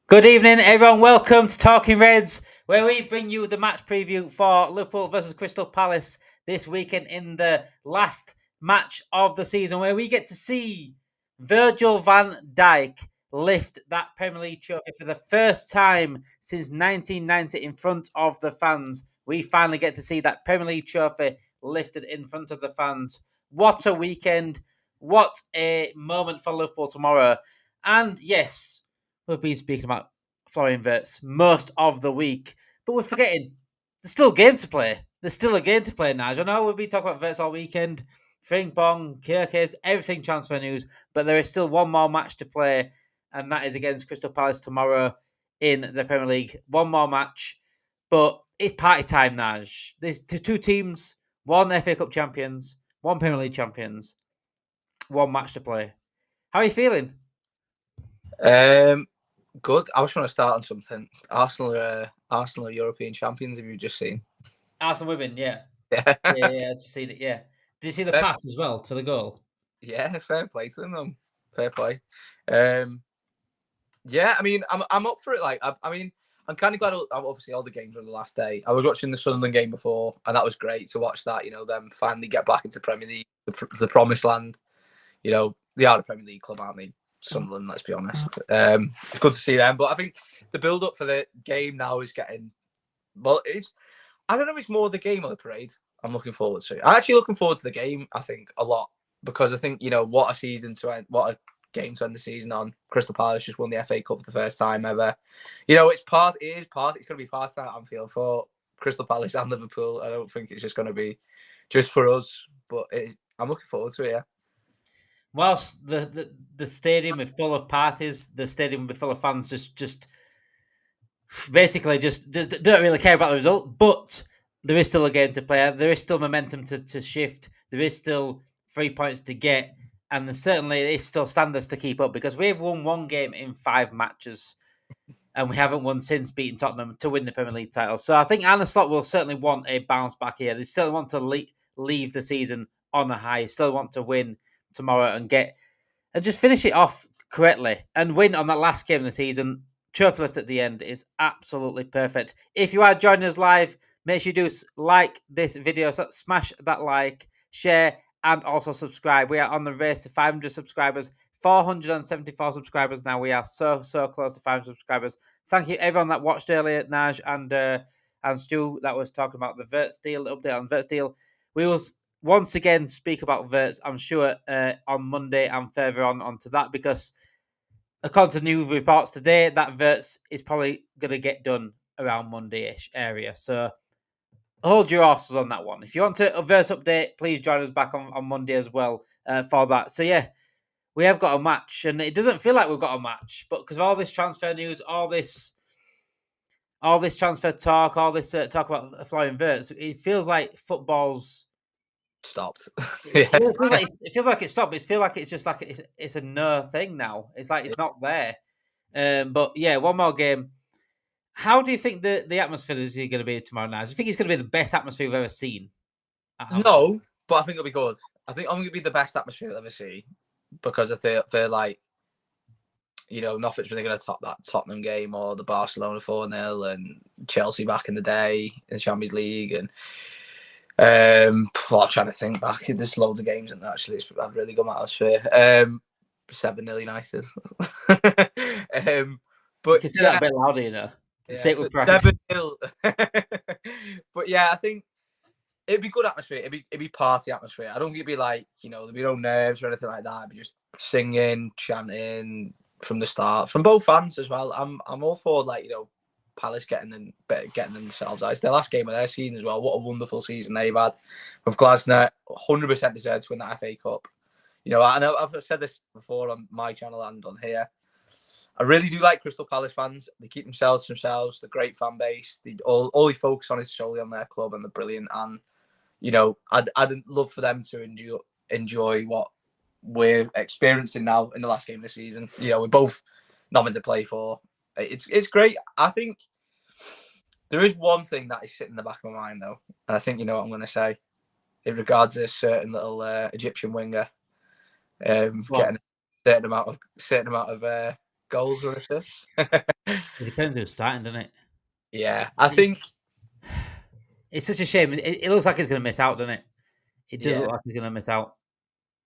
Good evening, everyone. Welcome to Talking Reds, where we bring you the match preview for Liverpool versus Crystal Palace this weekend in the last match of the season, where we get to see Virgil van Dijk lift that Premier League trophy for the first time since 1990 in front of the fans. We finally get to see that Premier League trophy lifted in front of the fans. What a weekend. What a moment for Liverpool tomorrow. And yes, we've been speaking about Florian Wirtz most of the week, but we're forgetting there's still a game to play. There's still a game to play, Nige. I know we've been talking about Wirtz all weekend, Frimpong, Kierkegaard, everything transfer news, but there is still one more match to play, and that is against Crystal Palace tomorrow in the Premier League. One more match, but it's party time, Naj. There's two teams, one FA Cup champions, one Premier League champions, one match to play. How are you feeling? Good. I was trying to start on something. Arsenal are European champions. Have you just seen? Arsenal women, yeah. Yeah. Yeah, I just seen it, yeah. Did you see the pass as well for the goal? Yeah, fair play to them, though. Fair play. Yeah, I mean, I'm up for it. Like, I mean, I'm kind of glad. Obviously, all the games were the last day. I was watching the Sunderland game before, and that was great to watch that. You know, them finally get back into Premier League, the promised land. You know, they are the Premier League club, aren't they? Sunderland, let's be honest. It's good to see them, but I think the build up for the game now is getting. Well, I don't know if it's more the game or the parade. I'm looking forward to it. I'm actually looking forward to the game. I think a lot because I think what a game to end the season on. Crystal Palace just won the FA Cup for the first time ever. It's going to be part of that Anfield for Crystal Palace and Liverpool. I don't think it's just going to be just for us, but I'm looking forward to it. Yeah. Whilst the stadium is full of parties, the stadium will be full of fans. Just basically just don't really care about the result. But there is still a game to play. There is still momentum to shift. There is still 3 points to get, and there certainly is still standards to keep up because we've won one game in 5 matches, and we haven't won since beating Tottenham to win the Premier League title. So I think Arne Slot will certainly want a bounce back here. They still want to leave the season on a high. Still want to win tomorrow and just finish it off correctly and win on that last game of the season. Trophy lift at the end is absolutely perfect. If you are joining us live, make sure you do like this video, so smash that like, share, and also subscribe. We are on the race to 500 subscribers, 474 subscribers now. We are so close to 500 subscribers. Thank you everyone that watched earlier, Naj and Stu, that was talking about the Wirtz deal, update on Wirtz deal. We will once again speak about Wirtz, I'm sure, on Monday and further onto that, because according to new reports today, that Wirtz is probably going to get done around Monday-ish area. So hold your horses on that one. If you want a Wirtz update, please join us back on Monday as well for that. So yeah, we have got a match, and it doesn't feel like we've got a match, but because of all this transfer news, all this transfer talk, all this talk about Florian Wirtz, it feels like football's stopped. Yeah. It feels like it's stopped. It feels like it's just like it's a no thing now. It's like it's not there. But yeah, one more game. How do you think the atmosphere is going to be tomorrow night? Do you think it's going to be the best atmosphere we've ever seen? No, but I think it'll be good. I think I'm going to be the best atmosphere I'll ever see because I feel like nothing's really going to top that Tottenham game or the Barcelona 4-0 and Chelsea back in the day in the Champions League and. I'm trying to think back. There's loads of games in that actually. It's had really good atmosphere. 7-0 United. But you can say that a bit louder, Say it with pride. 7-0. But yeah, I think it'd be good atmosphere. It'd be party atmosphere. I don't think it'd be like there'd be no nerves or anything like that. It'd be just singing, chanting from the start from both fans as well. I'm all for Palace getting themselves out. It's their last game of their season as well. What a wonderful season they've had with Glasner. 100% deserved to win that FA Cup. I know I've said this before on my channel and on here. I really do like Crystal Palace fans. They keep themselves to themselves. They're a great fan base. All they focus on is solely on their club, and they're brilliant. And I'd love for them to enjoy what we're experiencing now in the last game of the season. We're both nothing to play for. It's great. I think there is one thing that is sitting in the back of my mind though, and I think you know what I'm going to say. In regards to a certain little Egyptian winger getting a certain amount of goals or assists. It depends who's starting, doesn't it? Yeah, I think. It's such a shame. It looks like he's going to miss out, doesn't it? It does Yeah, look like he's going to miss out.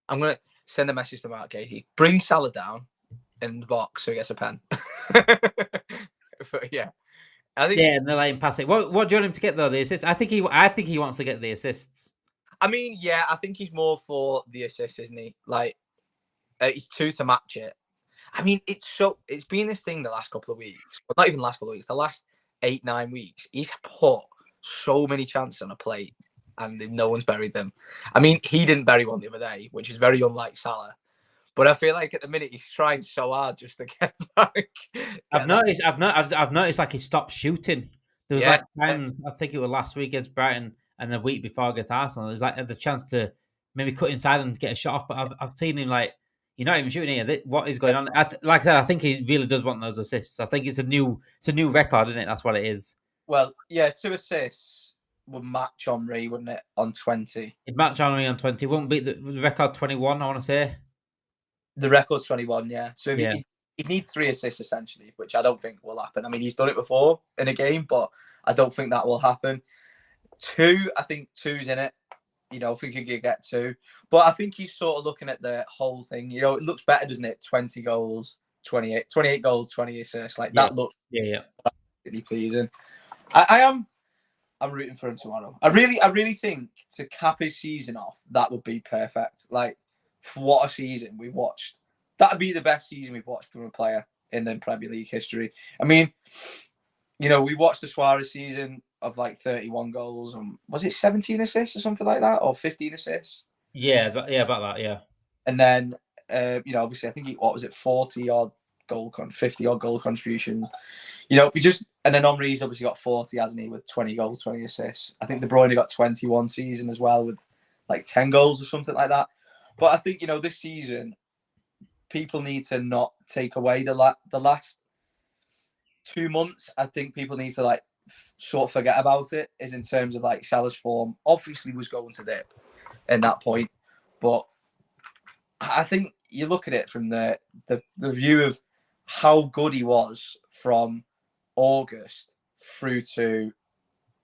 I'm gonna send a message to Mark Gahey. Bring Salah down in the box so he gets a pen. But yeah, I think. Yeah, and they're letting him pass it. What do you want him to get though? The assists? I think he wants to get the assists. I mean, yeah, I think he's more for the assist, isn't he? Like, he's two to match it. I mean, it's been this thing the last couple of weeks, but not even the last couple of weeks. The last 8-9 weeks, he's put so many chances on a plate, and no one's buried them. I mean, he didn't bury one the other day, which is very unlike Salah. But I feel like at the minute he's trying so hard just to get like. I've noticed like he stopped shooting. There was like times, I think it was last week against Brighton and the week before against Arsenal. There's like the chance to maybe cut inside and get a shot off, but I've seen him like, you're not even shooting here. What is going on? Like I said, I think he really does want those assists. I think it's a new record, isn't it? That's what it is. Well, yeah, 2 assists would match Henry, wouldn't it? On 20, it'd match Henry on 20. Won't beat the record 21. I want to say the record's 21. Yeah, so yeah. he'd need 3 assists essentially, which I don't think will happen. I mean, he's done it before in a game, but I don't think that will happen. 2, I think 2's in it. You know, I think he could get 2. But I think he's sort of looking at the whole thing. You know, it looks better, doesn't it? 20 goals, 28 goals, 20 assists. Like, that looks really pleasing. I'm rooting for him tomorrow. I really think to cap his season off, that would be perfect. Like, what a season we've watched. That would be the best season we've watched from a player in the Premier League history. I mean, you know, we watched the Suarez season of like 31 goals and was it 17 assists or something like that, or 15 assists? Yeah, about that, yeah. And then, you know, obviously, I think 40 odd 50 odd goal contributions. You know, and then Henry's obviously got 40, hasn't he, with 20 goals, 20 assists. I think De Bruyne got 21 season as well with like 10 goals or something like that. But I think, you know, this season, people need to not take away the last 2 months. I think people need to like sort of forget about it, is in terms of like Salah's form obviously was going to dip in that point. But I think you look at it from the view of how good he was from August through to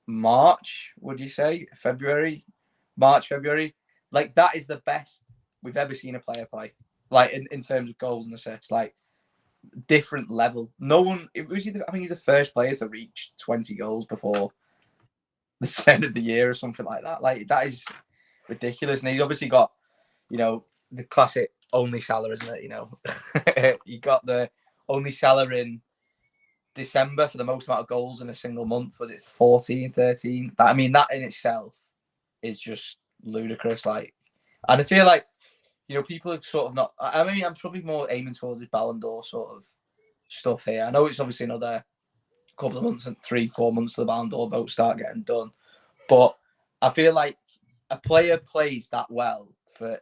March, would you say? February? Like, that is the best we've ever seen a player play. Like, in terms of goals and assists, like, different level. No one, I think he's the first player to reach 20 goals before the end of the year or something like that. Like, that is ridiculous. And he's obviously got, you know, the classic only Salah, isn't it? You know, he got the only Salah in December for the most amount of goals in a single month. Was it 14, 13? I mean, that in itself is just ludicrous. Like, and I feel like, you know, people are sort of not. I mean, I'm probably more aiming towards the Ballon d'Or sort of stuff here. I know it's obviously another couple of months, and 3-4 months till the Ballon d'Or votes start getting done. But I feel like a player plays that well for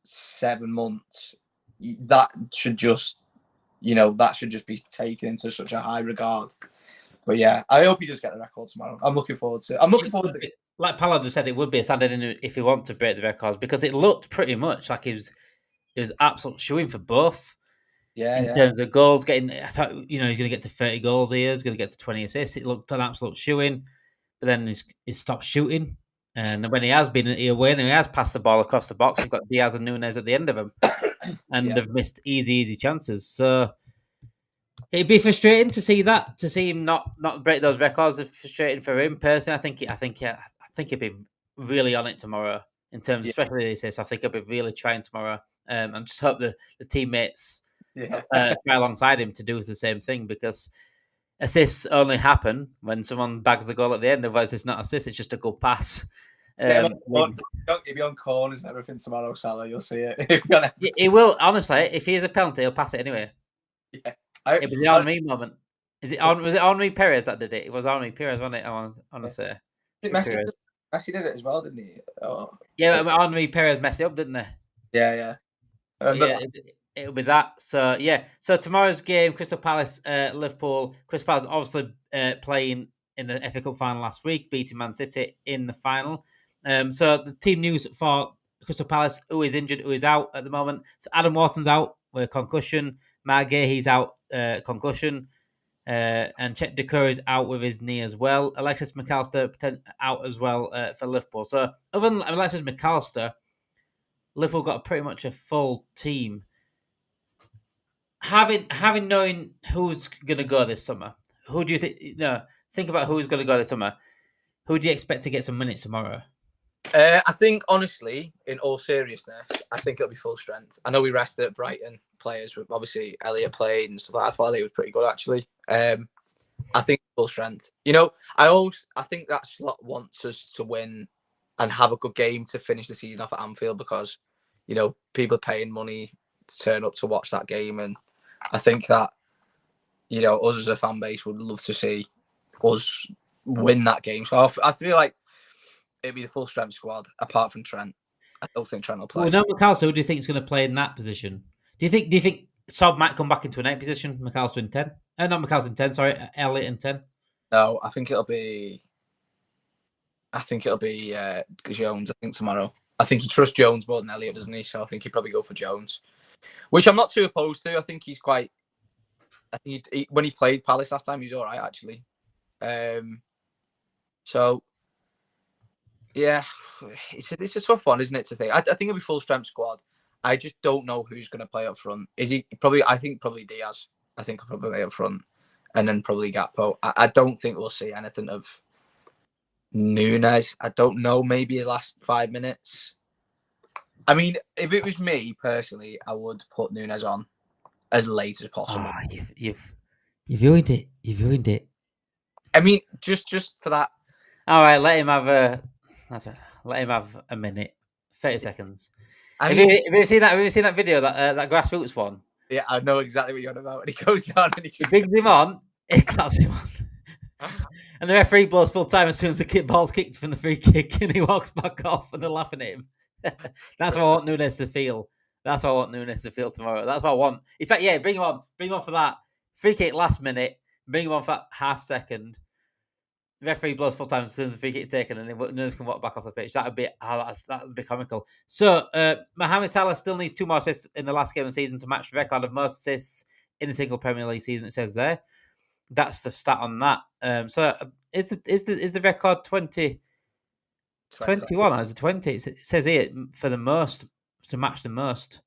7 months, that should just, you know, that should just be taken into such a high regard. But yeah, I hope he does get the record tomorrow. I'm looking forward to it. Like Paolo just said, it would be a standing if he wanted to break the records, because it looked pretty much like he was absolute shooing for both. Yeah, in terms of goals, I thought, you know, he's going to get to 30 goals here, he's going to get to 20 assists. It looked an absolute shooing, but then he's stopped shooting. And when he has been when he has passed the ball across the box, we've got Diaz and Nunez at the end of him, and they've missed easy chances. So it'd be frustrating to see him not break those records. It's frustrating for him personally. I think he'd be really on it tomorrow in terms, especially the assists. I think he'll be really trying tomorrow. And just hope the teammates try alongside him to do the same thing, because assists only happen when someone bags the goal at the end. Otherwise, it's not assist; it's just a good pass. Don't be on corners and everything tomorrow, Salah. You'll see it. He will, honestly. If he has a penalty, he'll pass it anyway. Yeah, it was the Henry moment. Was it Henry Perez that did it? It was Henry Perez, wasn't it? I want to say. Messi did it as well, didn't he? Oh. Yeah, Henry Perez messed it up, didn't they? Yeah. It'll be that. So yeah. So tomorrow's game, Crystal Palace, Liverpool. Crystal Palace obviously playing in the FA Cup final last week, beating Man City in the final. So the team news for Crystal Palace: who is injured, who is out at the moment. So Adam Wharton's out with concussion. Mark Gahey's out concussion. And Chet Decore is out with his knee as well. Alexis McAllister out as well for Liverpool. So other than Alexis McAllister, Liverpool got pretty much a full team. Having knowing who's going to go this summer, who do you think? Think about who's going to go this summer. Who do you expect to get some minutes tomorrow? I think, honestly, in all seriousness, I think it'll be full strength. I know we rested at Brighton players. Obviously, Elliot played and stuff like that. I thought Elliot was pretty good, actually. I think full strength. I think that Slot wants us to win and have a good game to finish the season off at Anfield because, people are paying money to turn up to watch that game. And I think that, us as a fan base would love to see us win that game. So I feel like it'd be the full strength squad apart from Trent. I don't think Trent will play. Well, no, McAllister, who do you think is going to play in that position? Do you think Sob might come back into an 8 position? McAllister in 10? Not McAllister in 10, sorry, Elliot in 10. No, I think it'll be Jones, I think, tomorrow. I think he trusts Jones more than Elliot, doesn't he? So I think he'd probably go for Jones. Which I'm not too opposed to. I think he's quite when he played Palace last time, he was all right, actually. So yeah, it's a tough one, isn't it, to think? I think it'll be full strength squad. I just don't know who's going to play up front. Is he probably? I think probably Diaz. I think he'll probably play up front, and then probably Gakpo. I don't think we'll see anything of Nunes. I don't know. Maybe the last 5 minutes. I mean, if it was me personally, I would put Nunes on as late as possible. Oh, you've ruined it. You've ruined it. I mean, just for that. All right, let him have a minute, 30 seconds. Have you seen that video that grassroots one? Yeah, I know exactly what you're on about. When he goes down and he brings him on, he claps him on, and the referee blows full time as soon as the ball's kicked from the free kick, and he walks back off, and they're laughing at him. That's what I want Nunes to feel. That's what I want Nunes to feel tomorrow. That's what I want. In fact, yeah, bring him on for that free kick last minute. Bring him on for that half second. The referee blows full time as soon as the free kick's taken, and Nunes can walk back off the pitch. That would be comical. So Mohamed Salah still needs 2 more assists in the last game of the season to match the record of most assists in a single Premier League season. It says there. That's the stat on that. So is the record 20? 21 or is it 20? It says here for the most to match the most.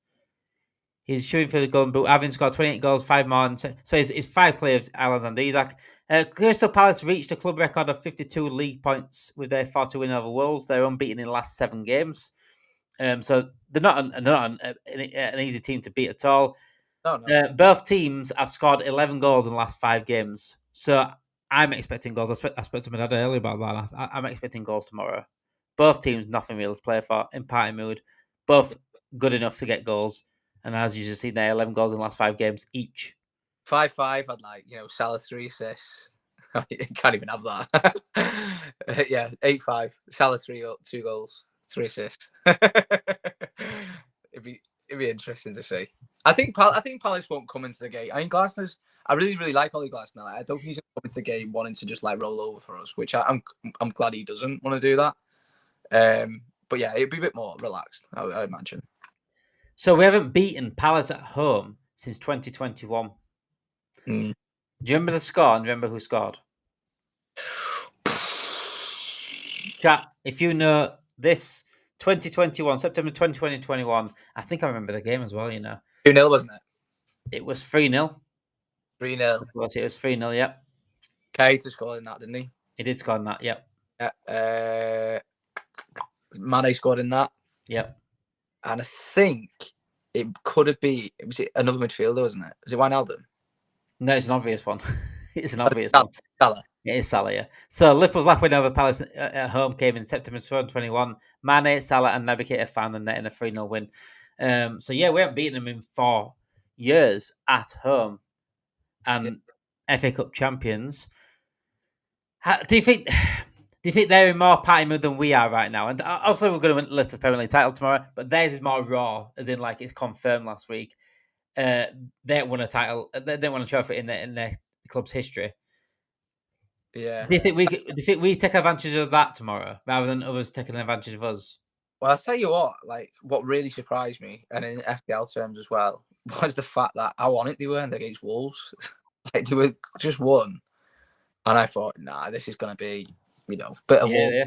He's shooting for the golden boot, having scored 28 goals, 5 more. So it's 5 clear of Alexander Isak. Crystal Palace reached a club record of 52 league points with their 4-2 win over Wolves. They're unbeaten in the last 7 games. So they're not an easy team to beat at all. Oh, no. Both teams have scored 11 goals in the last 5 games. So I'm expecting goals. I spoke to my dad earlier about that. I'm expecting goals tomorrow. Both teams, nothing real to play for, in party mood. Both good enough to get goals. And as you just see there, 11 goals in the last 5 games each. 5-5, I'd like, Salah 3 assists. You can't even have that. Yeah, 8-5. Salah 2 goals, 3 assists. It'd be interesting to see. I think Palace won't come into the game. I mean, I really, really like Ollie Glasner. I don't think he's going to come into the game wanting to just roll over for us, which I'm glad he doesn't want to do that. But yeah, it'd be a bit more relaxed, I imagine. So we haven't beaten Palace at home since 2021. Do you remember the score and do you remember who scored? Chat, if you know this, 2021, September 2021, I think I remember the game as well, 2-0, wasn't it? It was 3-0. 3-0. It was 3-0, yep. Keita scored in that, didn't he? He did score in that, yep. Mane scored in that. Yep. And I think it could have been, was it another midfielder, wasn't it? Was it Wijnaldum? No, it's an obvious one. It's an obvious one. Salah. It is Salah, yeah. So Liverpool's last win over Palace at home came in September 2021. Mane, Salah and Naby Keita found the net in a 3-0 win. So yeah, we haven't beaten them in 4 years at home. And FA Cup champions. Do you think they're in more party mood than we are right now? And also, we're going to lift the Premier League title tomorrow, but theirs is more raw, as in it's confirmed last week. They won a title. They didn't want a trophy in their club's history. Yeah. Do you think we take advantage of that tomorrow rather than others taking advantage of us? Well, I'll tell you what. What really surprised me, and in FPL terms as well, was the fact that how on it they weren't against Wolves. Like they were just won, and I thought, nah, this is going to be, bit of Wolves. Yeah.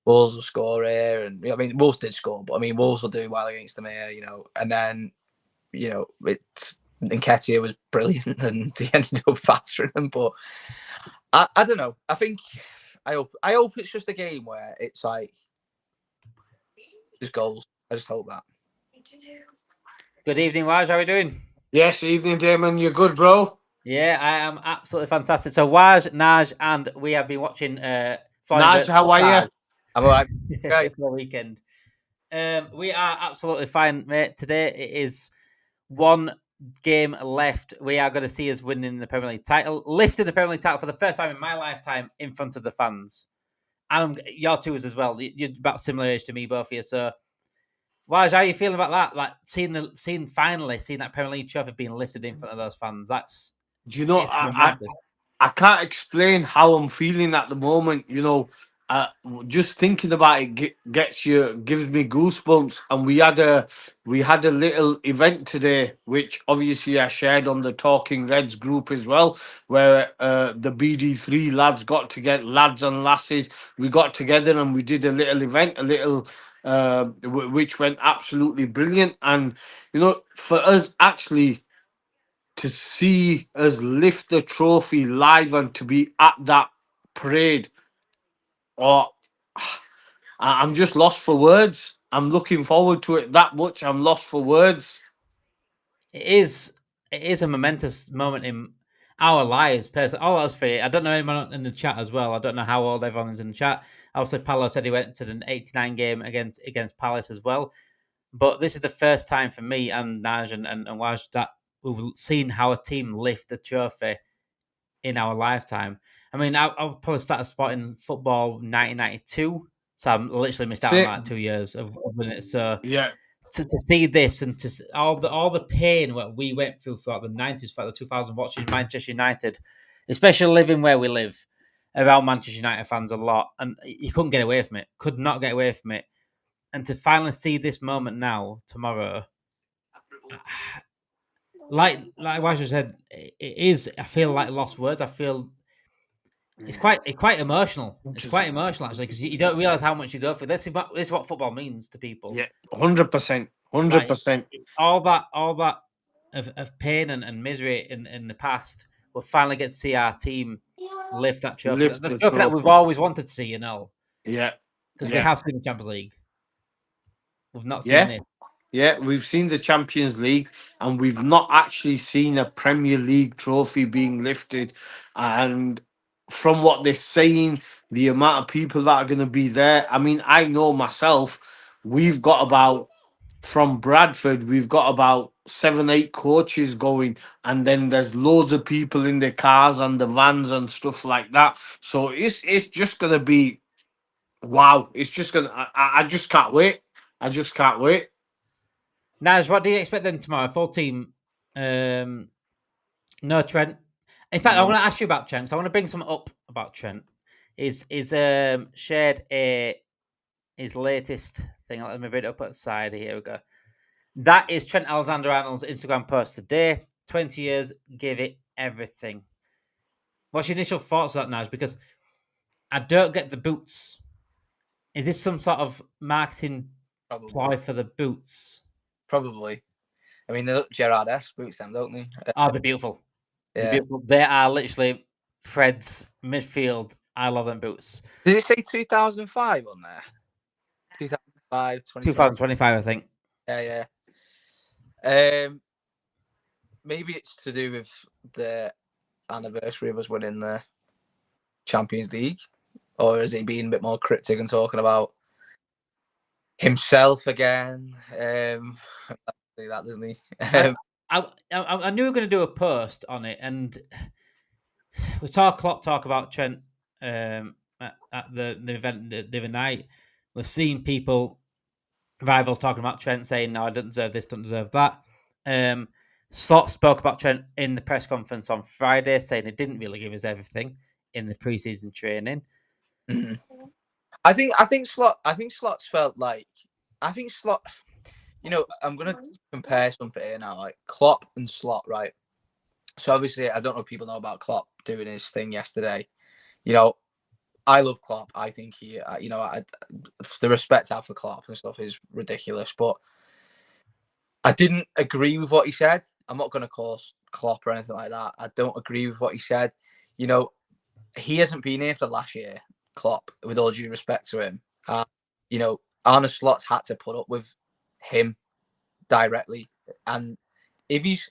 Wolves will score here, and I mean Wolves did score, but I mean Wolves will do well against them here, and then it's Nketiah was brilliant, and he ended up battering them. But I don't know. I hope it's just a game where it's like just goals. I just hope that. Good evening, Waj. How are we doing? Yes, evening, Damon. You're good, bro? Yeah, I am absolutely fantastic. So Waj, Naj, and we have been watching Naj, how are you? I'm all right. Okay. For the weekend. We are absolutely fine, mate. Today it is one game left. We are going to see us winning the Premier League title, lifting the Premier League title for the first time in my lifetime in front of the fans. And your two as well. You're about similar age to me, both of you. So, Waj, how are you feeling about that? Like seeing that Premier League trophy being lifted in front of those fans. Do you know, it's momentous. I can't explain how I'm feeling at the moment. Just thinking about it gives me goosebumps. And we had a little event today, which obviously I shared on the Talking Reds group as well, where the BD3 lads got together, lads and lasses, we got together and we did a little event, which went absolutely brilliant. And for us actually to see us lift the trophy live and to be at that parade, or I'm just lost for words. I'm looking forward to it that much. I'm lost for words. It is a momentous moment in our lives. Personally, all else for it. I don't know anyone in the chat as well. I don't know how old everyone is in the chat. Also, Paolo said he went to the '89 game against Palace as well. But this is the first time for me and Naj and Waj that we've seen how a team lift the trophy in our lifetime. I mean, I'll probably started spotting football 1992, so I'm literally missed out on like 2 years of winning it. So Yeah, to see this and all the pain what we went through throughout the 90s, throughout the 2000s, watching Manchester United, especially living where we live around Manchester United fans a lot, and you couldn't get away from it. Could not get away from it. And to finally see this moment now, tomorrow, like Wajah said, it is. I feel like lost words. I feel it's quite emotional. It's quite emotional actually because you don't realize how much you go through. This is what football means to people. Yeah, 100%, 100%. All that of pain and misery in the past, we'll finally get to see our team lift that trophy. Lift The the trophy that we've trophy. always wanted to see, Yeah, because we have seen the Champions League. We've not seen yeah, it. yeah. We've seen the Champions League, and we've not actually seen a Premier League trophy being lifted. And from what they're saying, the amount of people that are going to be there. I mean, I know myself. We've got about From Bradford, we've got about 7, 8 coaches going, and then there's loads of people in the cars and the vans and stuff like that. So it's just gonna be wow. It's just gonna. I just can't wait. I just can't wait. Naz, what do you expect then tomorrow? Full team. No Trent. In fact, I want to ask you about Trent. I want to bring something up about Trent. Is shared his latest thing. Let me bring it up at the side. Here we go. That is Trent Alexander-Arnold's Instagram post today. 20 years, give it everything. What's your initial thoughts on that, Naz? Because I don't get the boots. Is this some sort of marketing ploy for the boots? Probably. I mean, they look Gerrard-esque boots, them, don't they? Oh, they're beautiful. Yeah. They're beautiful. They are literally Fred's midfield. I love them boots. Does it say 2005 on there? 2005, 2025, I think. Yeah. Maybe it's to do with the anniversary of us winning the Champions League, or is he being a bit more cryptic and talking about himself again? That doesn't he? I knew we were going to do a post on it, and we talk about Trent at the event the other night. We're seeing people, rivals, talking about Trent, saying, "No, I don't deserve this, don't deserve that." Slot spoke about Trent in the press conference on Friday, saying he didn't really give us everything in the preseason training. Mm-hmm. I think Slot's felt like. I think Slot. I'm gonna compare something here now, like Klopp and Slot, right? So obviously, I don't know if people know about Klopp doing his thing yesterday. I love Klopp. I think he, the respect I have for Klopp and stuff is ridiculous. But I didn't agree with what he said. I'm not going to call Klopp or anything like that. I don't agree with what he said. He hasn't been here for last year, Klopp, with all due respect to him. Arne Slot's had to put up with him directly. And if he's,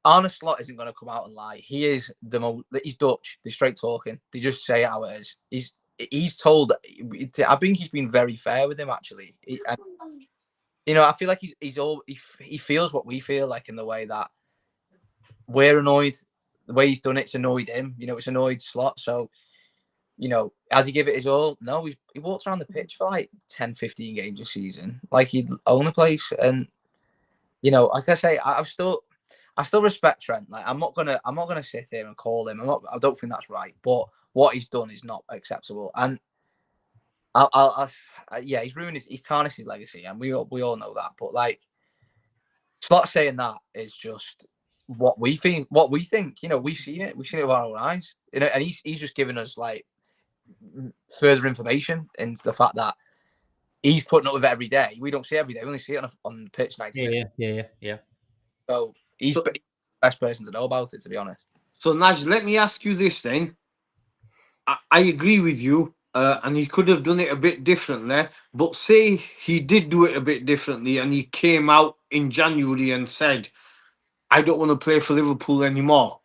Arne Slot isn't going to come out and lie. He is he's Dutch. They're straight talking. They just say it how it is. He's told, I think he's been very fair with him, actually. I feel like he feels what we feel, like, in the way that we're annoyed. The way he's done it's annoyed him. It's annoyed Slot. So, has he give it his all? No, he walks around the pitch for like 10, 15 games a season. Like, he'd own the place. And, like I say, I still respect Trent. Like, I'm not gonna sit here and call him. I don't think that's right. But what he's done is not acceptable. And he's ruined he's tarnished his legacy, and we all know that. But like, Slot saying that is just what we think. We've seen it. We've seen it with our own eyes. And he's just giving us like further information into the fact that he's putting up with it every day. We don't see it every day. We only see it on the pitch night. Yeah. So he's the best person to know about it, to be honest. So Naj, let me ask you this then. I agree with you, and he could have done it a bit differently. But say he did do it a bit differently, and he came out in January and said, "I don't want to play for Liverpool anymore."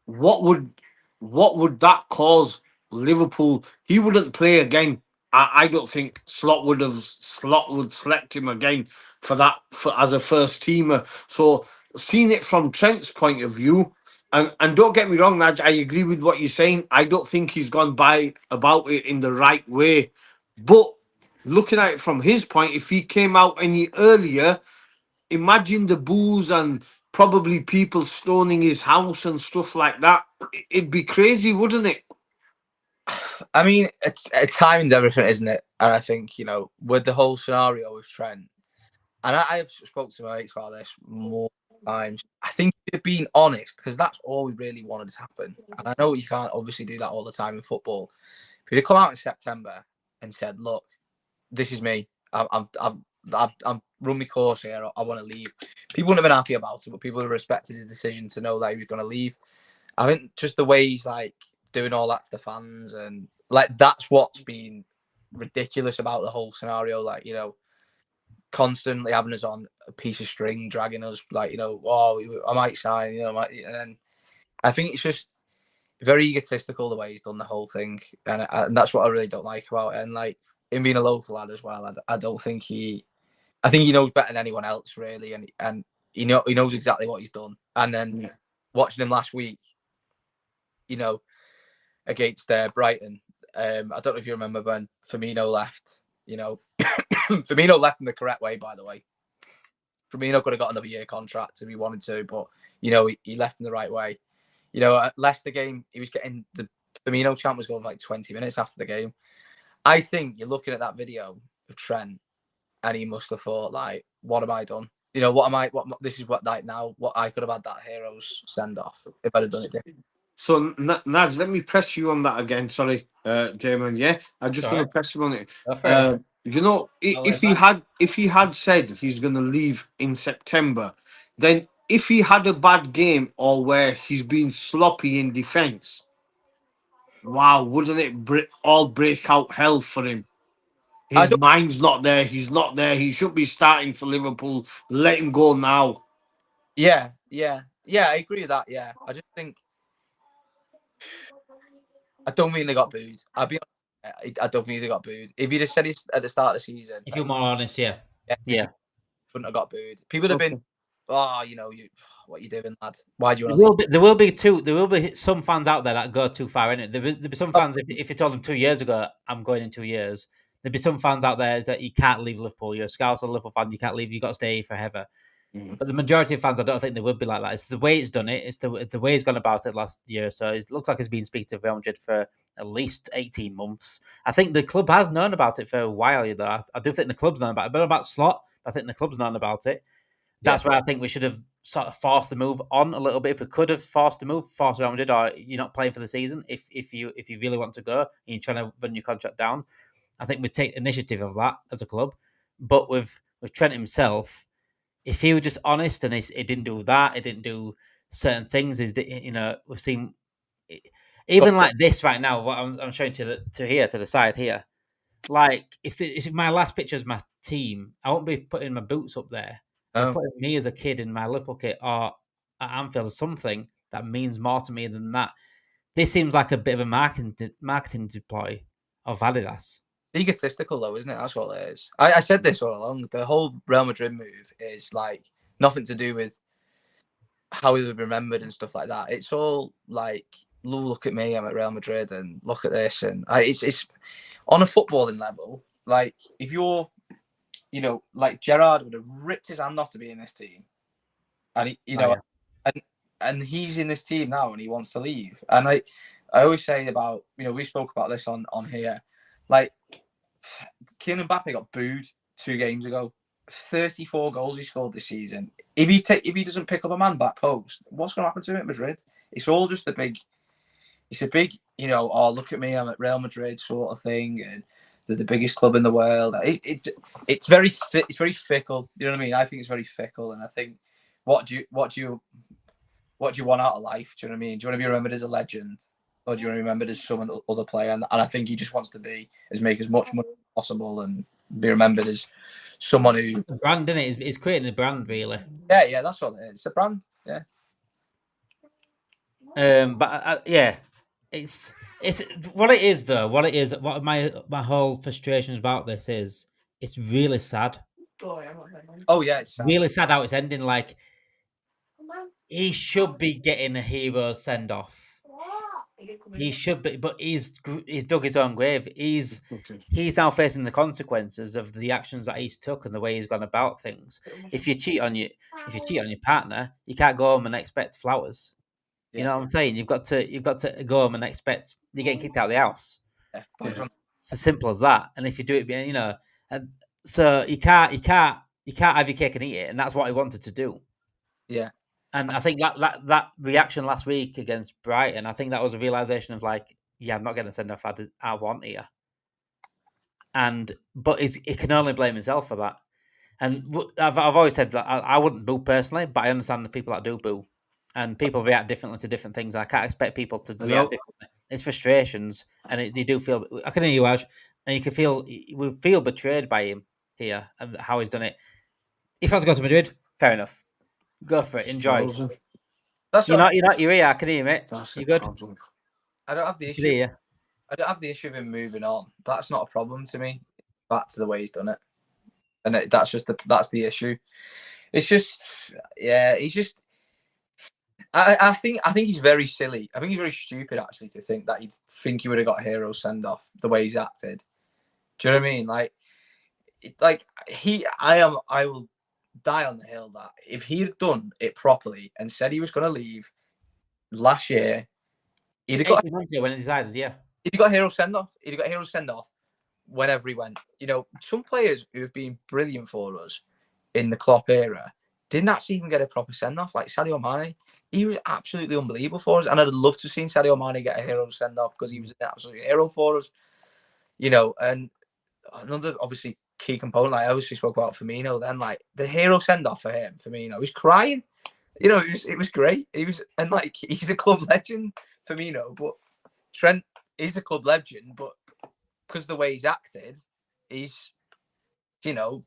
What would that cause Liverpool? He wouldn't play again. I don't think Slot would select him again for as a first teamer. So seeing it from Trent's point of view, and don't get me wrong, Naj, I agree with what you're saying. I don't think he's gone about it in the right way. But looking at it from his point, if he came out any earlier, imagine the boos and probably people stoning his house and stuff like that. It'd be crazy, wouldn't it? I mean, timing's everything, isn't it? And I think, with the whole scenario with Trent, and I've spoke to my mates about this more times. I think if being honest, because that's all we really wanted to happen. And I know you can't obviously do that all the time in football. If he'd come out in September and said, "Look, this is me. I've run my course here. I want to leave," people wouldn't have been happy about it, but people would have respected his decision to know that he was going to leave. I think just the way he's like doing all that to the fans, and like that's what's been ridiculous about the whole scenario. Like, constantly having us on a piece of string, dragging us like, I might sign, and then I think it's just very egotistical the way he's done the whole thing, and that's what I really don't like about it. And like, him being a local lad as well, I don't think I think he knows better than anyone else really, and he knows exactly what he's done. And then watching him last week, against Brighton, I don't know if you remember when Firmino left. Firmino left in the correct way, by the way. Firmino could have got another year contract if he wanted to, but he left in the right way. At Leicester game, he was getting the Firmino chant was going like 20 minutes after the game. I think you're looking at that video of Trent, and he must have thought, like, what have I done? What am I? This is what I could have had that hero's send off if I'd have done it different. So Naj, let me press you on that again. Sorry, Damon. Yeah, I just want to press you on it. If he had said he's going to leave in September, then if he had a bad game or where he's been sloppy in defence, wow, wouldn't it all break out hell for him? His mind's not there. He's not there. He should be starting for Liverpool. Let him go now. Yeah. I agree with that. Yeah, I just think. I don't think they got booed. I'll be honest, I don't think they got booed. If you'd have said it at the start of the season, if you're more honest, yeah, wouldn't have got booed. People would have been, what are you doing, lad? Why do you want to leave? There will be some fans out there that go too far in it. There'll be some fans. If you told them 2 years ago, I'm going in 2 years, there'd be some fans out there that you can't leave Liverpool. You're a Scouse or Liverpool fan. You can't leave. You got to stay here forever. But the majority of fans, I don't think they would be like that. It's the way it's done it. It's the way he's gone about it last year. So it looks like he's been speaking to Real Madrid for at least 18 months. I think the club has known about it for a while. You know, I do think the club's known about it. But about Slot, I think the club's known about it. That's where I think we should have sort of forced the move on a little bit. If we could have forced the move, forced Real Madrid, or you're not playing for the season, if you really want to go and you're trying to run your contract down, I think we take initiative of that as a club. But with Trent himself, if he was just honest and he didn't do that, he didn't do certain things, we've seen even like this right now. What I'm showing to the side here, like if my last picture is my team, I won't be putting my boots up there. I'm putting me as a kid in my Liverpool kit or at Anfield or something that means more to me than that. This seems like a bit of a marketing deploy of Adidas. Egotistical though, isn't it? That's what it is. I said this all along. The whole Real Madrid move is like nothing to do with how he would be remembered and stuff like that. It's all like, look at me, I'm at Real Madrid, and look at this, and it's on a footballing level. Like if you're, like Gerrard would have ripped his hand off to be in this team, and and he's in this team now, and he wants to leave. And I always say about, we spoke about this on here, like Kylian Mbappe got booed 2 games ago. 34 goals he scored this season. If he doesn't pick up a man back post, what's going to happen to him at Madrid? It's all just a big, oh, look at me, I'm at Real Madrid sort of thing, and they're the biggest club in the world. It's very fickle. You know what I mean? I think it's very fickle, and I think what do you want out of life? Do you know what I mean? Do you want to be remembered as a legend, or do you want to be remembered as some other player? And I think he just wants to make as much money as possible and be remembered as someone who the brand, isn't it? Is creating a brand, really. Yeah, that's what it is. It's a brand. Yeah. It's what it is though. What it is. What my whole frustrations about this is. It's really sad. Oh yeah, it's sad. Really sad how it's ending. Like he should be getting a hero send off. He should be, but he's dug his own grave. He's now facing the consequences of the actions that he's took and the way he's gone about things. If you cheat on your partner, you can't go home and expect flowers. You know what I'm saying? You've got to go home and expect you're getting kicked out of the house. Yeah. It's as simple as that. And if you do it, and so you can't have your cake and eat it, and that's what he wanted to do. Yeah. And I think that reaction last week against Brighton, I think that was a realization of like, yeah, I'm not getting the send off I want here. But he can only blame himself for that. And I've always said that I wouldn't boo personally, but I understand the people that do boo. And people react differently to different things. I can't expect people to react differently. It's frustrations, and you do feel. I can hear you, Aj, and you can feel. We feel betrayed by him here and how he's done it. If I was to go to Madrid, fair enough. Go for it. Enjoy. That's you're not here. I can hear you, mate. You good? I don't have the issue. I don't have the issue of him moving on. That's not a problem to me. Back to the way he's done it, and that's the issue. It's just, yeah, he's just. I think he's very silly. I think he's very stupid actually to think that he'd think he would have got a hero send off the way he's acted. Do you know what I mean? I will die on the hill that if he had done it properly and said he was going to leave last year, he'd have got when he decided, yeah. He'd got a hero send off. He'd got a hero send off whenever he went. Some players who have been brilliant for us in the Klopp era didn't actually even get a proper send off, like Sadio Mane. He was absolutely unbelievable for us, and I'd love to have seen Sadio Mane get a hero send off because he was an absolute hero for us. And another obviously key component, like I obviously spoke about Firmino. Then, like the hero send off for him, Firmino, he's crying. It was great. He's a club legend, Firmino. But Trent is the club legend, but because of the way he's acted, he's got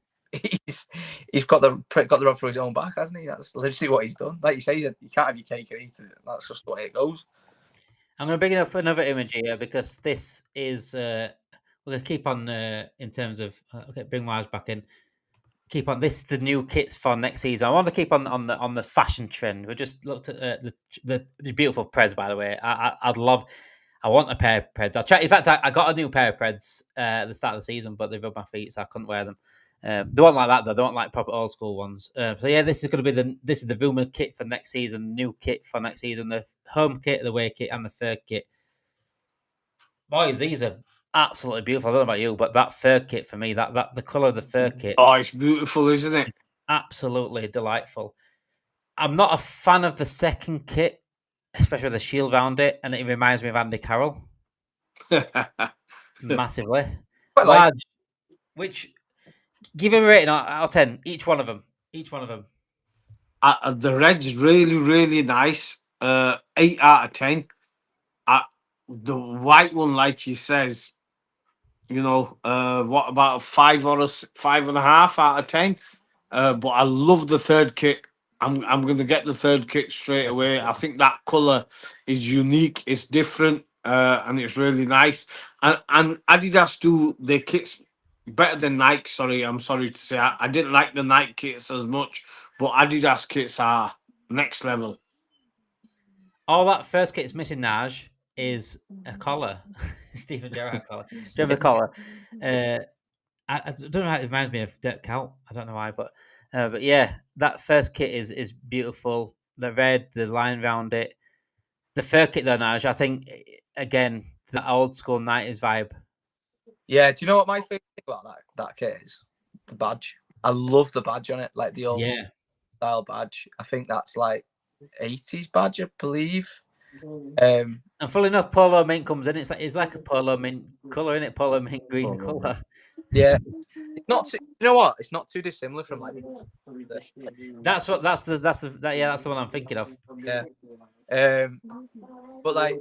the rod for his own back, hasn't he? That's literally what he's done. Like you say, you can't have your cake and eat it. That's just the way it goes. I'm going to bring up another image here because this is we're going to keep on in terms of bring Wise back in. Keep on. This is the new kits for next season. I want to keep on the fashion trend. We just looked at the beautiful Preds, by the way. I want a pair of Preds. In fact, I got a new pair of Preds at the start of the season, but they rubbed my feet, so I couldn't wear them. They weren't like that though. They weren't like proper old school ones. So yeah, this is going to be the rumour kit for next season. New kit for next season. The home kit, the away kit, and the third kit. Boys, these are absolutely beautiful. I don't know about you, but that third kit for me, that the colour of the third kit, Oh, it's beautiful, isn't it? is absolutely delightful. I'm not a fan of the second kit, especially with the shield around it, and it reminds me of Andy Carroll massively. Quite like Large, which give him a rating out of 10. Each one of them. The red's really, really nice. 8 out of 10. The white one, like he says, what about a 5.5 out of 10? But I love the third kit. I'm gonna get the third kit straight away. I think that color is unique, it's different, and it's really nice. And Adidas do their kits better than Nike. Sorry, I'm sorry to say I didn't like the Nike kits as much, but Adidas kits are next level. All that first kit is missing, Naj, is a collar. Stephen Gerrard collar. Do you remember the collar? I don't know how it reminds me of Dirk Kuyt. I don't know why, but yeah, that first kit is beautiful. The red, the line around it. The third kit though, Naj, I think again the old school 90s vibe. Yeah, do you know what my favorite thing about that kit is? The badge. I love the badge on it, like the old style badge. I think that's like 80s badge, I believe. And funnily enough, polo mint comes in. It's like a polo mint color, isn't it? Polo mint green color. Yeah, it's not. You know what? It's not too dissimilar from like. That's the one I'm thinking of. Yeah. But like,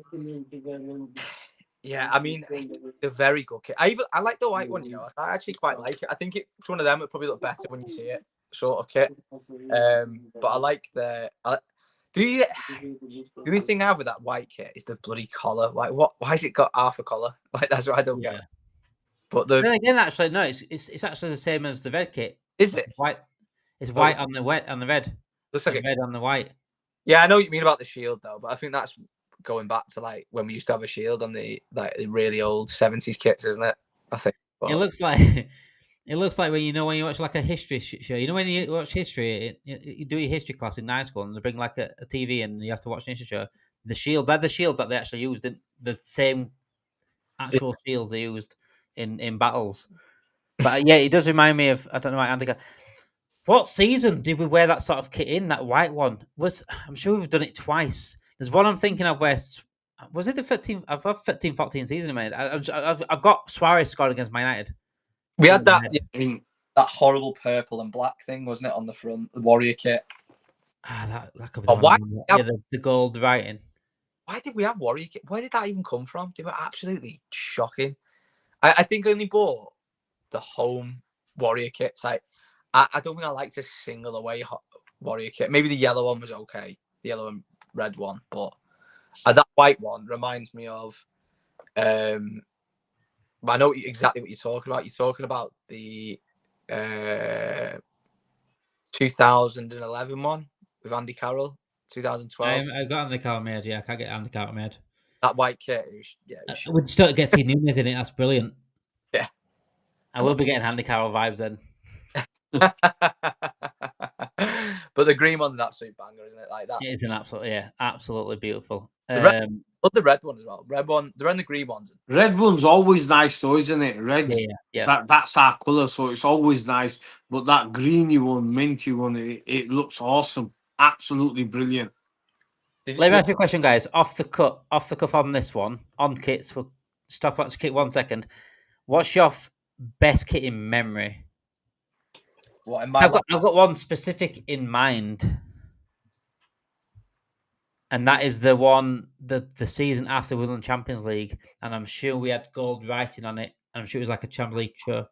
yeah, I mean, it's a very good kit. I like the white one. You know, I actually quite like it. I think it's one of them. It probably look better when you see it, sort of kit. But I like the. The only thing I have with that white kit is the bloody collar. Like, what? Why has it got half a collar? Like, that's what I don't get. But then again, actually, no, it's actually the same as the red kit. Is it white? It's white on the red. Looks like red on the white. Yeah, I know what you mean about the shield though, but I think that's going back to like when we used to have a shield on the really old 70s kits, isn't it? I think it looks like when you watch like a history show. You know when you watch history, you do your history class in high school, and they bring like a TV, and you have to watch an history show. The shield, they're the shields that they actually used, the same actual shields they used in battles. But yeah, it does remind me of, I don't know, Andy. What season did we wear that sort of kit in? That white one I'm sure we've done it twice. There's one I'm thinking of where was it the 13? I've got 13-14 season, mate. I've got Suarez scoring against Man United. We had that that horrible purple and black thing, wasn't it, on the front, the Warrior kit? That could be the gold writing. Why did we have Warrior kit? Where did that even come from? They were absolutely shocking. I think I only bought the home Warrior kits. I don't think I like to single away Warrior kit. Maybe the yellow one was okay, the yellow and red one, but that white one reminds me of. I know exactly what you're talking about. You're talking about the 2011 one with Andy Carroll, 2012. I got Andy Carroll made. Yeah, I can't get Andy Carroll made. That white kit, we still get to Nunes in it. That's brilliant. Yeah, I will be getting Andy Carroll vibes then. But the green one's an absolute banger, isn't it? Like that. It is an absolutely beautiful. Love the red one as well. The red and the green ones. Red one's always nice, though, isn't it? Red, yeah. That's our colour, so it's always nice. But that greeny one, minty one, it looks awesome. Absolutely brilliant. Let me ask you a question, guys. Off the cuff on this one, on kits. We'll talk about the kit 1 second. What's your best kit in memory? I've got one specific in mind, and that is the one the season after we won the Champions League, and I'm sure we had gold writing on it, and I'm sure it was like a Champions League trophy.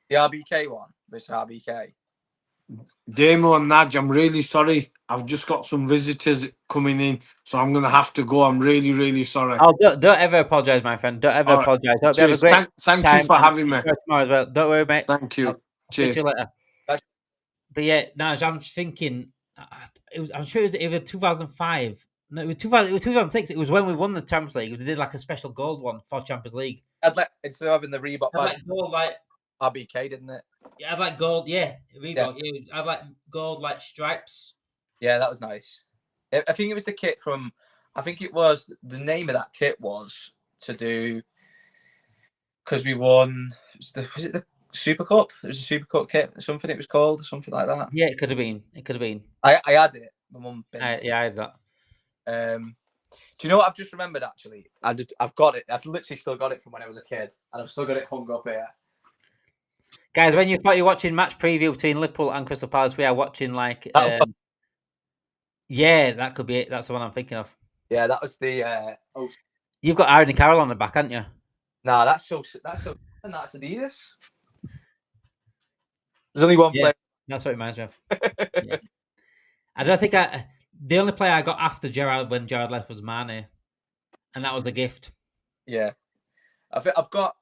The RBK one, Mr. RBK. Damo and Naj, I'm really sorry. I've just got some visitors coming in, so I'm going to have to go. I'm really, really sorry. Oh, don't ever apologise, my friend. Don't ever apologise. Hope you have a great Thank you for having me. Tomorrow as well. Don't worry, mate. Thank you. Cheers. See you later. But yeah, Naj, I'm just thinking. I'm sure it was 2005. No, it was 2006. It was when we won the Champions League. We did like a special gold one for Champions League. Instead of having the Reebok badge, gold, like RBK, didn't it? Yeah, I'd like gold. Yeah, Reebok. Yeah, I'd like gold, like stripes. Yeah, that was nice. I think it was the kit from. I think it was the name of that kit was to do because we won. Was it the Super Cup? It was a Super Cup kit, something it was called, something like that. Yeah, it could have been. It could have been. I had it. My mum. I had that. Do you know what I've just remembered? Actually, I've got it. I've literally still got it from when I was a kid, and I've still got it hung up here. Guys, when you thought you were watching match preview between Liverpool and Crystal Palace, we are watching like. Yeah, that could be it. That's the one I'm thinking of. Yeah, that was the. You've got Arne Carroll on the back, haven't you? Nah, that's Adidas. There's only one player. That's what it reminds me of. Yeah. I don't think the only player I got after Gerrard when Gerrard left was Mane, and that was a gift. Yeah, I've got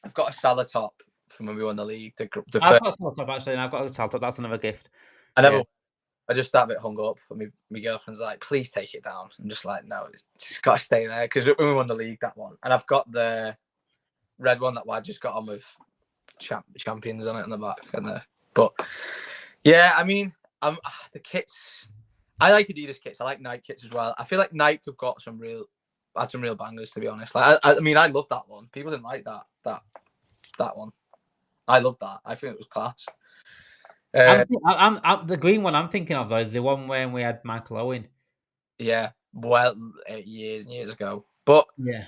a Salah top from when we won the league. I've got a Salah top actually, and I've got a Salah top. That's another gift. I just have it hung up, and my girlfriend's like, "Please take it down." I'm just like, "No, it's got to stay there," because when we won the league, that one, and I've got the red one that I just got on with champions on it on the back, but yeah, I mean, the kits. I like Adidas kits. I like Nike kits as well. I feel like Nike have got some real bangers, to be honest. Like, I mean, I love that one. People didn't like that one. I love that. I think it was class. I'm the green one I'm thinking of though is the one when we had Michael Owen. Yeah, well, years and years ago. But yeah,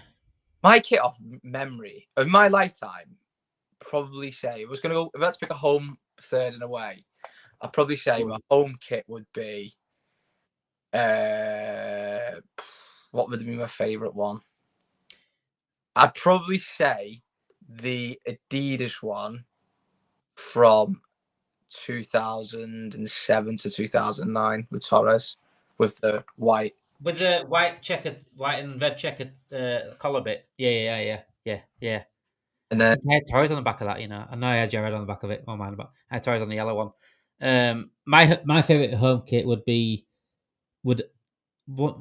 my kit off memory of my lifetime, probably say if I had to pick a home, third, and away, I'd probably say my home kit would be. What would be my favourite one? I'd probably say the Adidas one from 2007 to 2009 with Torres, with the white. With the white and red checkered collar bit. Yeah. And then I had Torres on the back of that, you know. I know I had Gerrard on the back of it. Oh man, but I had Torres on the yellow one. My favourite home kit would the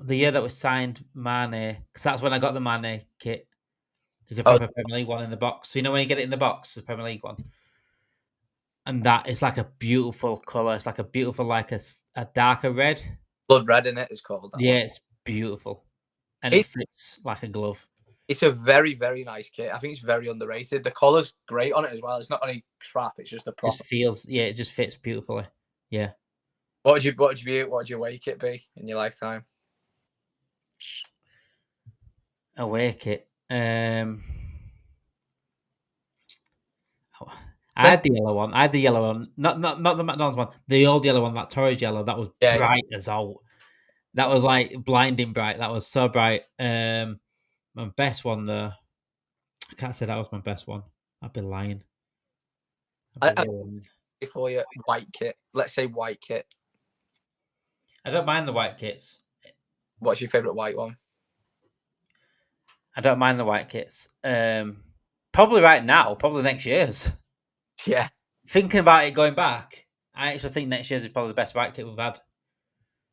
year that was signed Mane, because that's when I got the Mane kit. There's a proper Premier League one in the box. So you know when you get it in the box, the Premier League one. And that is like a beautiful colour. It's like a beautiful, like a darker red. Blood red in it is called. Yeah, it's beautiful. And it fits like a glove. It's a very, very nice kit. I think it's very underrated. The collar's great on it as well. It's not any crap. It's just a proper. It just fits beautifully. Yeah. What would your away kit be in your lifetime? Away kit. I had the yellow one. Not the McDonald's one. The old yellow one, that Torres yellow. That was bright as all. That was like blinding bright. That was so bright. My best one though. I can't say that was my best one. I'd be lying. For your white kit, let's say white kit. I don't mind the white kits. What's your favourite white one? I don't mind the white kits. Probably right now. Probably next year's. Yeah. Thinking about it going back, I actually think next year's is probably the best white kit we've had.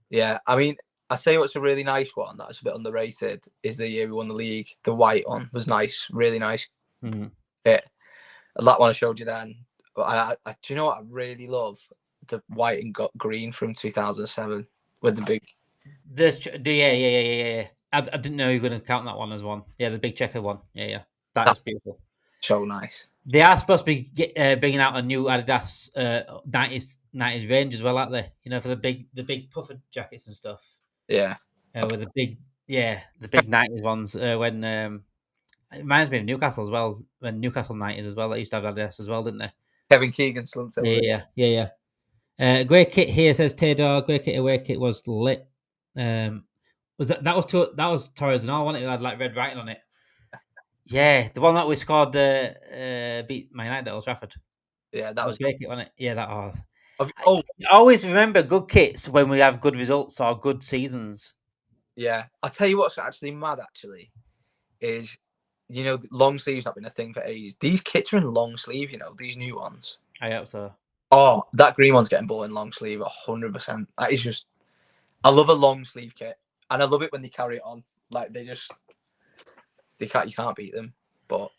Yeah, I mean, I say what's a really nice one that's a bit underrated is the year we won the league. The white one was nice, really nice. Mm-hmm. That one I showed you then. But do you know what I really love? The white and green from 2007 with the big. Yeah. I didn't know you were going to count that one as one. Yeah, the big checker one. Yeah. That's beautiful. So nice. They are supposed to be bringing out a new Adidas 90s range as well, aren't they? You know, for the big puffer jackets and stuff. Yeah. With the big 90s ones. When it reminds me of Newcastle as well. When Newcastle 90s as well, they used to have Adidas as well, didn't they? Kevin Keegan slumped it. Yeah. Great kit here, says Taylor. Great kit away kit was lit. That was Torres and all, wasn't it? It had like red writing on it. Yeah, the one that we scored beat Man United at Old Trafford. Yeah, that was great kit, wasn't it? Yeah, that was. I always remember good kits when we have good results or good seasons. Yeah, I'll tell you what's actually mad. Is long sleeves not been a thing for ages. These kits are in long sleeve. These new ones. I hope so. Oh, that green one's getting bought in long sleeve 100%. That is just. I love a long sleeve kit, and I love it when they carry it on. Like you can't beat them. But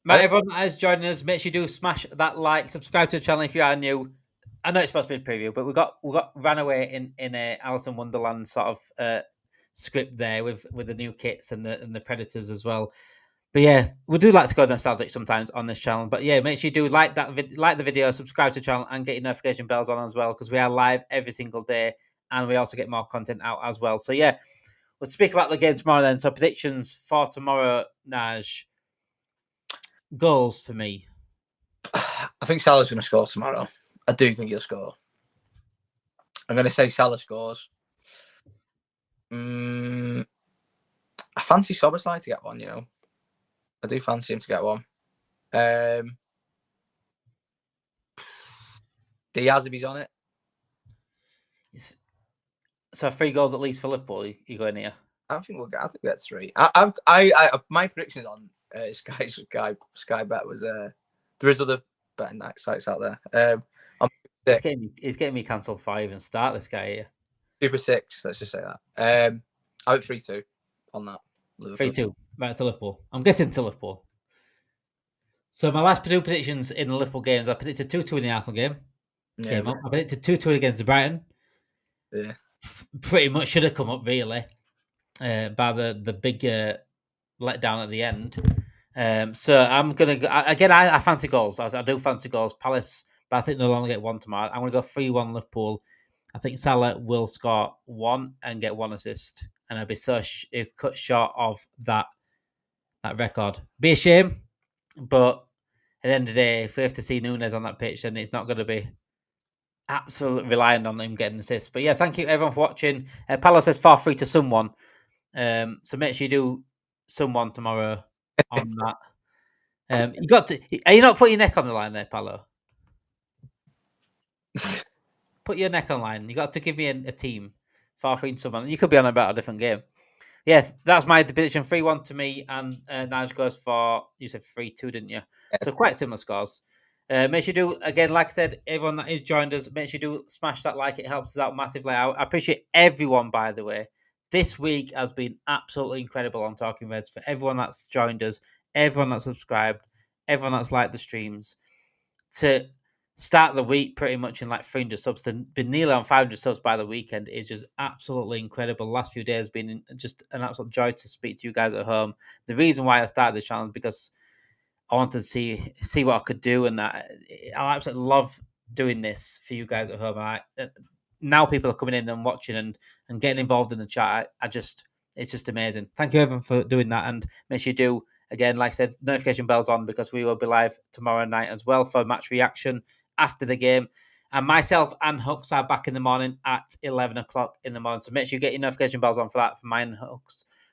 Right, everyone that is joining us, make sure you do smash that like, subscribe to the channel if you are new. I know it's supposed to be a preview, but we got ran away in a Alice in Wonderland sort of script there with the new kits and the Predators as well. But yeah, we do like to go nostalgic sometimes on this channel. But yeah, make sure you do like the video, subscribe to the channel, and get your notification bells on as well, because we are live every single day, and we also get more content out as well. So yeah, let's speak about the game tomorrow then. So predictions for tomorrow, Naj. Goals for me. I think Salah's going to score tomorrow. I do think he'll score. I'm going to say Salah scores. I fancy Soberslide to get one, you know. I do fancy him to get one. Diaz, if he's on it. So 3 goals at least for Liverpool, you going here? I think we get 3. My predictions on Sky Bet was there is other betting sites out there. He's getting me cancelled before I even start this guy here. Super 6, let's just say that. I went 3-2 on that. 3-2, right to Liverpool. I'm guessing to Liverpool. So my last 2 predictions in the Liverpool games, I predicted 2-2 in the Arsenal game. Yeah, I predicted 2-2 against Brighton. Yeah. Pretty much should have come up really by the big letdown at the end. So I'm gonna go, again. I fancy goals. I do fancy goals. Palace, but I think they'll only get 1 tomorrow. I'm gonna go 3-1 Liverpool. I think Salah will score 1 and get 1 assist, and I'll be cut short of that record. Be a shame, but at the end of the day, if we have to see Núñez on that pitch, then it's not going to be absolutely reliant on him getting assists. But yeah, thank you everyone for watching. Paolo says 4-3 to someone. So make sure you do someone tomorrow on that. You got to. Are you not putting your neck on the line there, Paolo? Put your neck on line. You got to give me a team. 4-3 to someone. You could be on about a different game. Yeah, that's my prediction. 3-1 to me, and Naj goes for, you said 3-2, didn't you? Yeah. So quite similar scores. Make sure you do, again, like I said, everyone that has joined us, make sure you do smash that like. It helps us out massively. I appreciate everyone, by the way. This week has been absolutely incredible on Talking Reds for everyone that's joined us, everyone that's subscribed, everyone that's liked the streams. To start the week pretty much in like 300 subs, to be nearly on 500 subs by the weekend is just absolutely incredible. The last few days have been just an absolute joy to speak to you guys at home. The reason why I started this channel is because I wanted to see what I could do, and I absolutely love doing this for you guys at home. And now people are coming in and watching and getting involved in the chat. It's just amazing. Thank you everyone for doing that, and make sure you do, again, like I said, notification bells on, because we will be live tomorrow night as well for match reaction after the game. And myself and Hooks are back in the morning at 11 o'clock in the morning. So make sure you get your notification bells on for that, for mine and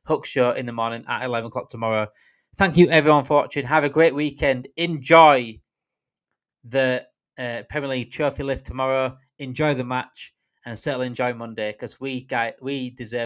Hooks show in the morning at 11 o'clock tomorrow. Thank you everyone for watching. Have a great weekend. Enjoy the Premier League trophy lift tomorrow. Enjoy the match, and certainly enjoy Monday, because we deserve